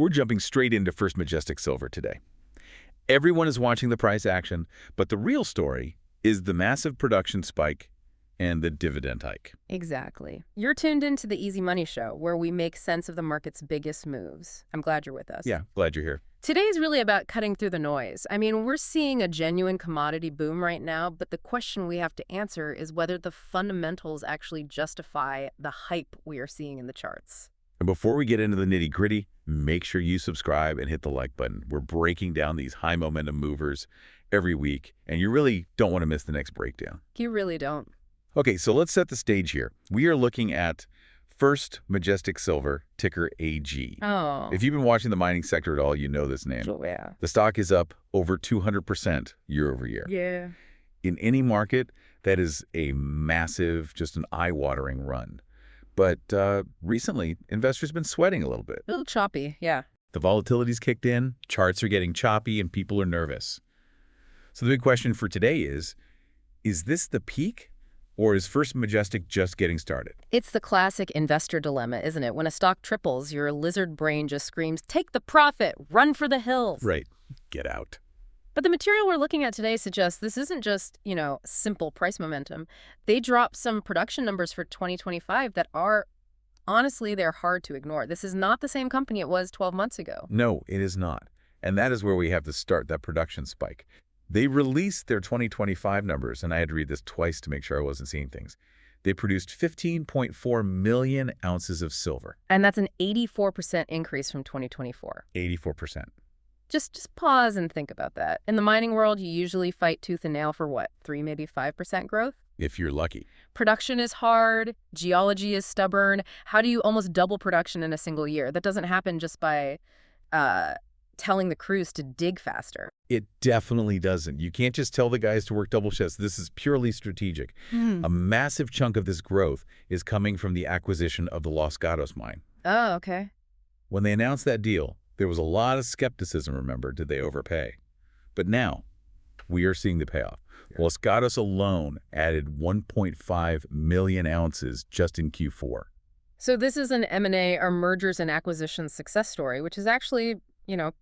We're jumping straight into First Majestic Silver today. Everyone is watching the price action, but the real story is the massive production spike and the dividend hike. Exactly. You're tuned into the Easy Money Show, where we make sense of the market's biggest moves. I'm glad you're with us. Yeah, glad you're here. Today is really about cutting through the noise. I mean, we're seeing a genuine commodity boom right now, but the question we have to answer is whether the fundamentals actually justify the hype we are seeing in the charts. And before we get into the nitty-gritty, make sure you subscribe and hit the like button. We're breaking down these high momentum movers every week, and you really don't want to miss the next breakdown. You really don't. Okay, so let's set the stage here. We are looking at First Majestic Silver, ticker AG. Oh. If you've been watching the mining sector at all, you know this name. Oh, yeah. The stock is up over 200% year over year. Yeah. In any market, that is a massive, just an eye-watering run. But recently, investors have been sweating a little bit. A little choppy, yeah. The volatility's kicked in, charts are getting choppy, and people are nervous. So the big question for today is this the peak? Or is First Majestic just getting started? It's the classic investor dilemma, isn't it? When a stock triples, your lizard brain just screams, take the profit, run for the hills. Right. Get out. But the material we're looking at today suggests this isn't just, simple price momentum. They dropped some production numbers for 2025 that are, honestly, they're hard to ignore. This is not the same company it was 12 months ago. No, it is not. And that is where we have to start that production spike. They released their 2025 numbers, and I had to read this twice to make sure I wasn't seeing things. They produced 15.4 million ounces of silver. And that's an 84% increase from 2024. 84%. Just pause and think about that. In the mining world, you usually fight tooth and nail for what, 3, maybe 5% growth? If you're lucky. Production is hard. Geology is stubborn. How do you almost double production in a single year? That doesn't happen just by telling the crews to dig faster. It definitely doesn't. You can't just tell the guys to work double shifts. This is purely strategic. A massive chunk of this growth is coming from the acquisition of the Los Gatos mine. Oh, okay. When they announced that deal, there was a lot of skepticism, remember, did they overpay? But now, we are seeing the payoff. Los Gatos alone added 1.5 million ounces just in Q4. So this is an M&A or mergers and acquisitions success story, which is actually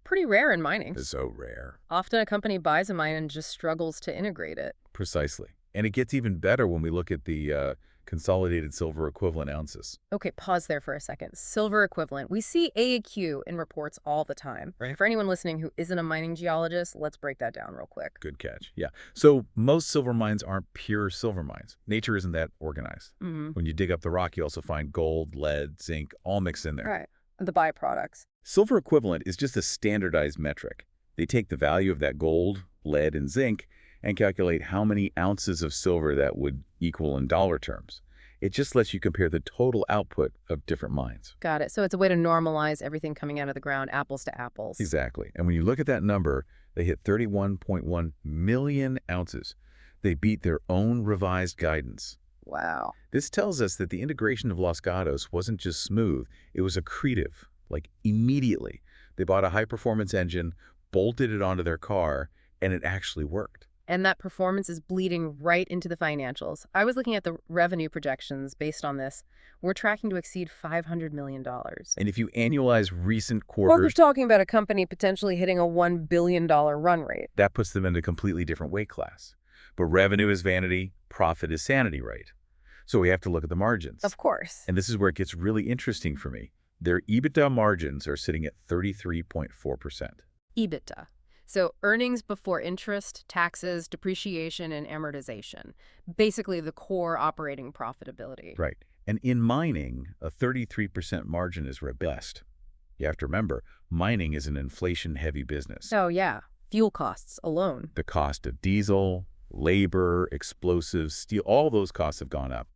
pretty rare in mining. It's so rare. Often a company buys a mine and just struggles to integrate it. Precisely. And it gets even better when we look at the consolidated silver equivalent ounces. Okay, pause there for a second. Silver equivalent. We see AEQ in reports all the time. Right. For anyone listening who isn't a mining geologist, let's break that down real quick. Good catch. Yeah. So most silver mines aren't pure silver mines. Nature isn't that organized. When you dig up the rock, you also find gold, lead, zinc, all mixed in there. Right. The byproducts. Silver equivalent is just a standardized metric. They take the value of that gold, lead, and zinc and calculate how many ounces of silver that would equal in dollar terms. It just lets you compare the total output of different mines. Got it. So it's a way to normalize everything coming out of the ground, apples to apples. Exactly. And when you look at that number, they hit 31.1 million ounces. They beat their own revised guidance. Wow. This tells us that the integration of Los Gatos wasn't just smooth, it was accretive. Like immediately, they bought a high-performance engine, bolted it onto their car, and it actually worked. And that performance is bleeding right into the financials. I was looking at the revenue projections based on this. We're tracking to exceed $500 million. And if you annualize recent quarters... We're talking about a company potentially hitting a $1 billion run rate. That puts them in a completely different weight class. But revenue is vanity, profit is sanity, right? So we have to look at the margins. Of course. And this is where it gets really interesting for me. Their EBITDA margins are sitting at 33.4%. EBITDA. So earnings before interest, taxes, depreciation, and amortization. Basically the core operating profitability. Right. And in mining, a 33% margin is robust. You have to remember, mining is an inflation-heavy business. Oh, yeah. Fuel costs alone. The cost of diesel, labor, explosives, steel, all those costs have gone up.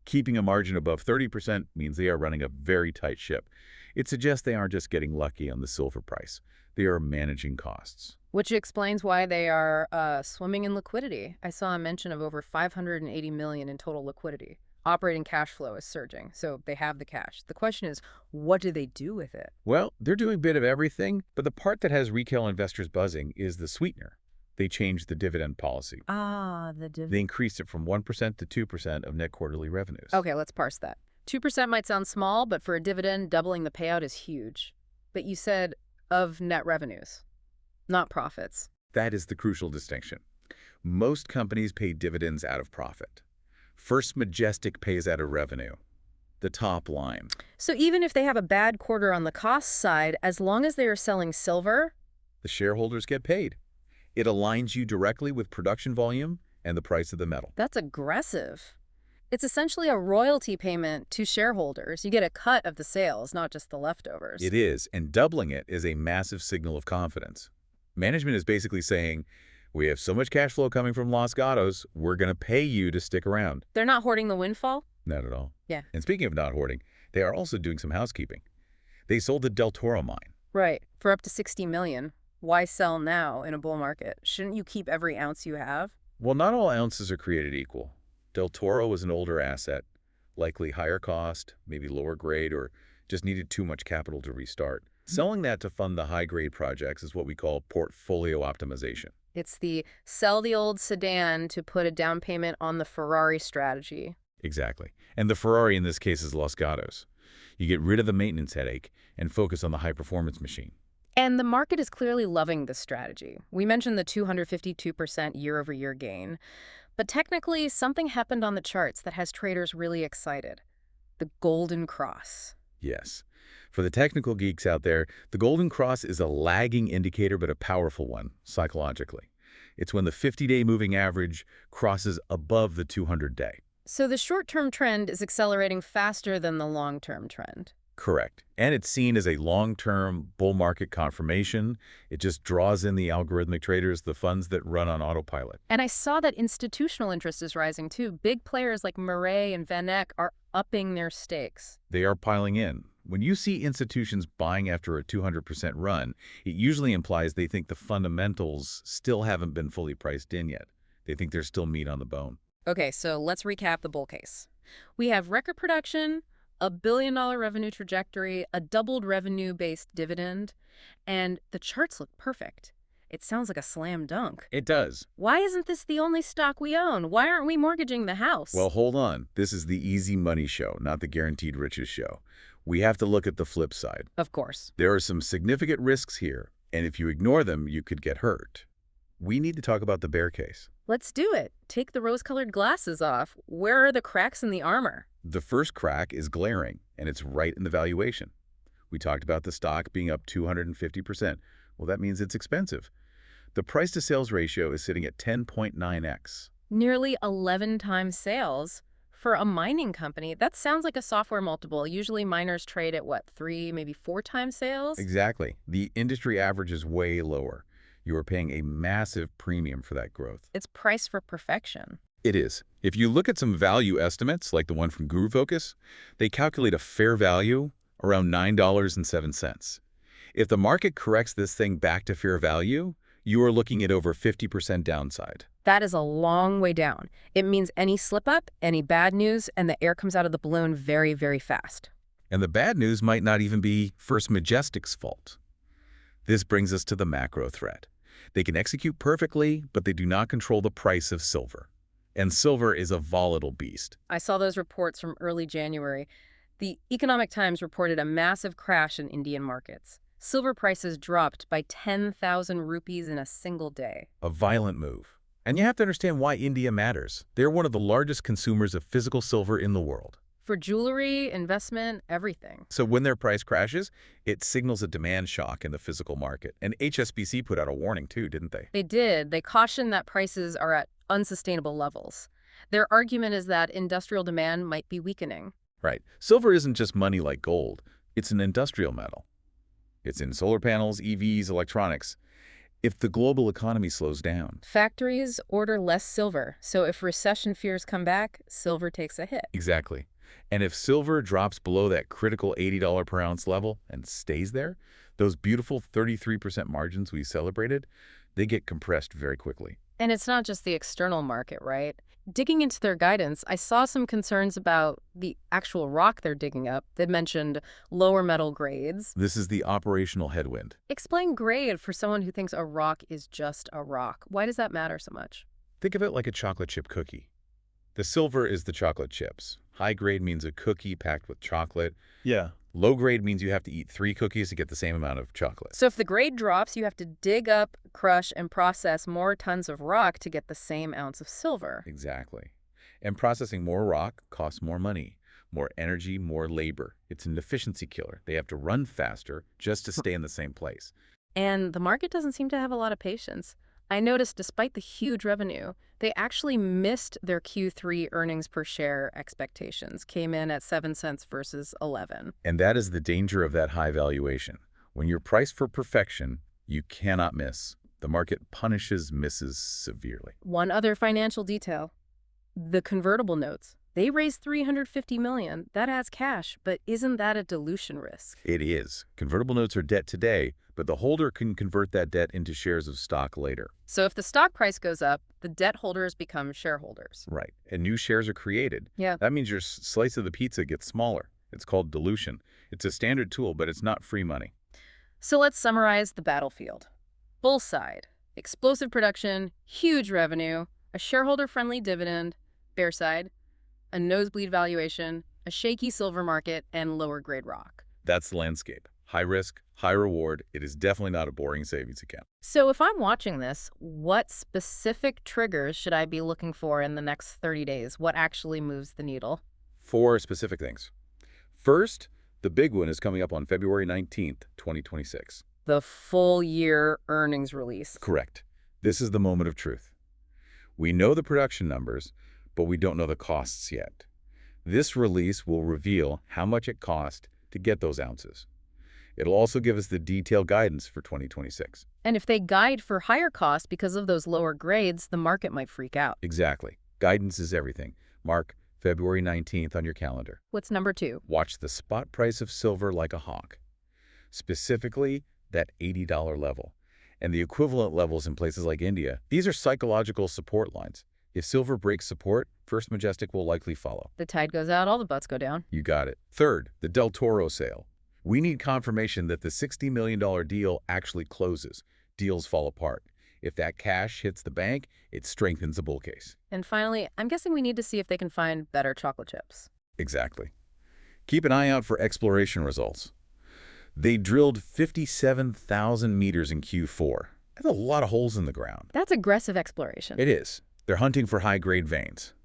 Keeping a margin above 30% means they are running a very tight ship. It suggests they aren't just getting lucky on the silver price. They are managing costs. Which explains why they are swimming in liquidity. I saw a mention of over $580 million in total liquidity. Operating cash flow is surging, so they have the cash. The question is, what do they do with it? Well, they're doing a bit of everything, but the part that has retail investors buzzing is the sweetener. They changed the dividend policy. Ah, the dividend. They increased it from 1% to 2% of net quarterly revenues. Okay, let's parse that. 2% might sound small, but for a dividend, doubling the payout is huge. But you said of net revenues, not profits. That is the crucial distinction. Most companies pay dividends out of profit. First Majestic pays out of revenue, the top line. So even if they have a bad quarter on the cost side, as long as they are selling silver, The shareholders get paid. It aligns you directly with production volume and the price of the metal. that's aggressive. It's essentially a royalty payment to shareholders. You get a cut of the sales, not just the leftovers. It is, and doubling it is a massive signal of confidence. Management is basically saying, we have so much cash flow coming from Los Gatos, we're going to pay you to stick around. They're not hoarding the windfall? Not at all. Yeah. And speaking of not hoarding, they are also doing some housekeeping. They sold the Del Toro mine. Right. For up to $60 million. Why sell now in a bull market? Shouldn't you keep every ounce you have? Well, not all ounces are created equal. Del Toro was an older asset, likely higher cost, maybe lower grade, or just needed too much capital to restart. Selling that to fund the high-grade projects is what we call portfolio optimization. It's the sell the old sedan to put a down payment on the Ferrari strategy. Exactly. And the Ferrari in this case is Los Gatos. You get rid of the maintenance headache and focus on the high-performance machine. And the market is clearly loving this strategy. We mentioned the 252% year-over-year gain. But technically, something happened on the charts that has traders really excited. The Golden Cross. Yes. For the technical geeks out there, the Golden Cross is a lagging indicator but a powerful one, psychologically. It's when the 50-day moving average crosses above the 200-day. So the short-term trend is accelerating faster than the long-term trend. Correct. And it's seen as a long-term bull market confirmation. It just draws in the algorithmic traders, the funds that run on autopilot. And I saw that institutional interest is rising too. Big players like Murray and Van Eck are upping their stakes. They are piling in. When you see institutions buying after a 200% run, it usually implies they think the fundamentals still haven't been fully priced in yet. They think there's still meat on the bone. Okay, so let's recap the bull case. We have record production, a billion-dollar revenue trajectory, a doubled revenue-based dividend, and the charts look perfect. It sounds like a slam dunk. It does. Why isn't this the only stock we own? Why aren't we mortgaging the house? Well, hold on. This is the easy money show, not the guaranteed riches show. We have to look at the flip side. Of course. There are some significant risks here, and if you ignore them, you could get hurt. We need to talk about the bear case. Let's do it. Take the rose-colored glasses off. Where are the cracks in the armor? The first crack is glaring, and it's right in the valuation. We talked about the stock being up 250%. Well, that means it's expensive. The price-to-sales ratio is sitting at 10.9x. Nearly 11 times sales. For a mining company, that sounds like a software multiple. Usually miners trade at, what, 3, maybe 4 times sales? Exactly. The industry average is way lower. You are paying a massive premium for that growth. It's priced for perfection. It is. If you look at some value estimates, like the one from Guru Focus, they calculate a fair value around $9.07. If the market corrects this thing back to fair value, you are looking at over 50% downside. That is a long way down. It means any slip-up, any bad news, and the air comes out of the balloon very, very fast. And the bad news might not even be First Majestic's fault. This brings us to the macro threat. They can execute perfectly, but they do not control the price of silver. And silver is a volatile beast. I saw those reports from early January. The Economic Times reported a massive crash in Indian markets. Silver prices dropped by 10,000 rupees in a single day. A violent move. And you have to understand why India matters. They're one of the largest consumers of physical silver in the world. For jewelry, investment, everything. So when their price crashes, it signals a demand shock in the physical market. And HSBC put out a warning too, didn't they? They did. They cautioned that prices are at unsustainable levels. Their argument is that industrial demand might be weakening. Right. Silver isn't just money like gold. It's an industrial metal. It's in solar panels, EVs, electronics. If the global economy slows down. Factories order less silver, so if recession fears come back, silver takes a hit. Exactly. And if silver drops below that critical $80 per ounce level and stays there, those beautiful 33% margins we celebrated, they get compressed very quickly. And it's not just the external market, right? Digging into their guidance, I saw some concerns about the actual rock they're digging up. They mentioned lower metal grades. This is the operational headwind. Explain grade for someone who thinks a rock is just a rock. Why does that matter so much? Think of it like a chocolate chip cookie. The silver is the chocolate chips. High grade means a cookie packed with chocolate. Yeah. Low grade means you have to eat 3 cookies to get the same amount of chocolate. So if the grade drops, you have to dig up, crush, and process more tons of rock to get the same ounce of silver. Exactly. And processing more rock costs more money, more energy, more labor. It's an efficiency killer. They have to run faster just to stay in the same place. And the market doesn't seem to have a lot of patience. I noticed despite the huge revenue, they actually missed their Q3 earnings per share expectations, came in at 7 cents versus 11. And that is the danger of that high valuation. When you're priced for perfection, you cannot miss. The market punishes misses severely. One other financial detail, the convertible notes. They raised $350 million. That adds cash, but isn't that a dilution risk? It is. Convertible notes are debt today, but the holder can convert that debt into shares of stock later. So if the stock price goes up, the debt holders become shareholders. Right. And new shares are created. Yeah. That means your slice of the pizza gets smaller. It's called dilution. It's a standard tool, but it's not free money. So let's summarize the battlefield. Bull side, explosive production, huge revenue, a shareholder-friendly dividend. Bear side, a nosebleed valuation, a shaky silver market, and lower-grade rock. That's the landscape. High risk, high reward. It is definitely not a boring savings account. So if I'm watching this, what specific triggers should I be looking for in the next 30 days? What actually moves the needle? 4 specific things. First, the big one is coming up on February 19th, 2026. The full year earnings release. Correct. This is the moment of truth. We know the production numbers, but we don't know the costs yet. This release will reveal how much it cost to get those ounces. It'll also give us the detailed guidance for 2026. And if they guide for higher costs because of those lower grades, the market might freak out. Exactly. Guidance is everything. Mark February 19th on your calendar. What's number 2? Watch the spot price of silver like a hawk, specifically that $80 level, and the equivalent levels in places like India. These are psychological support lines. If silver breaks support, First Majestic will likely follow. The tide goes out, all the butts go down. You got it. Third, the Del Toro sale. We need confirmation that the $60 million deal actually closes. Deals fall apart. If that cash hits the bank, it strengthens the bull case. And finally, I'm guessing we need to see if they can find better chocolate chips. Exactly. Keep an eye out for exploration results. They drilled 57,000 meters in Q4. That's a lot of holes in the ground. That's aggressive exploration. It is. They're hunting for high-grade veins.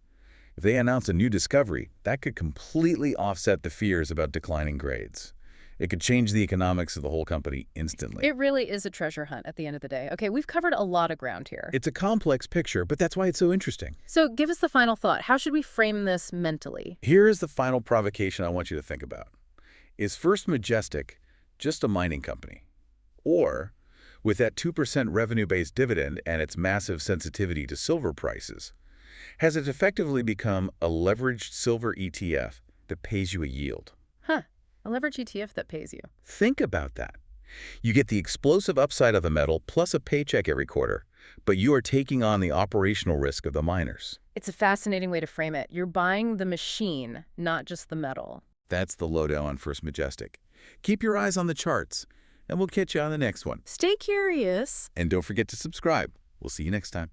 If they announce a new discovery, that could completely offset the fears about declining grades. It could change the economics of the whole company instantly. It really is a treasure hunt at the end of the day. Okay, we've covered a lot of ground here. It's a complex picture, but that's why it's so interesting. So give us the final thought. How should we frame this mentally? Here is the final provocation I want you to think about. Is First Majestic just a mining company? Or, with that 2% revenue-based dividend and its massive sensitivity to silver prices, has it effectively become a leveraged silver ETF that pays you a yield? Huh. A leverage ETF that pays you. Think about that. You get the explosive upside of the metal plus a paycheck every quarter, but you are taking on the operational risk of the miners. It's a fascinating way to frame it. You're buying the machine, not just the metal. That's the lowdown on First Majestic. Keep your eyes on the charts, and we'll catch you on the next one. Stay curious. And don't forget to subscribe. We'll see you next time.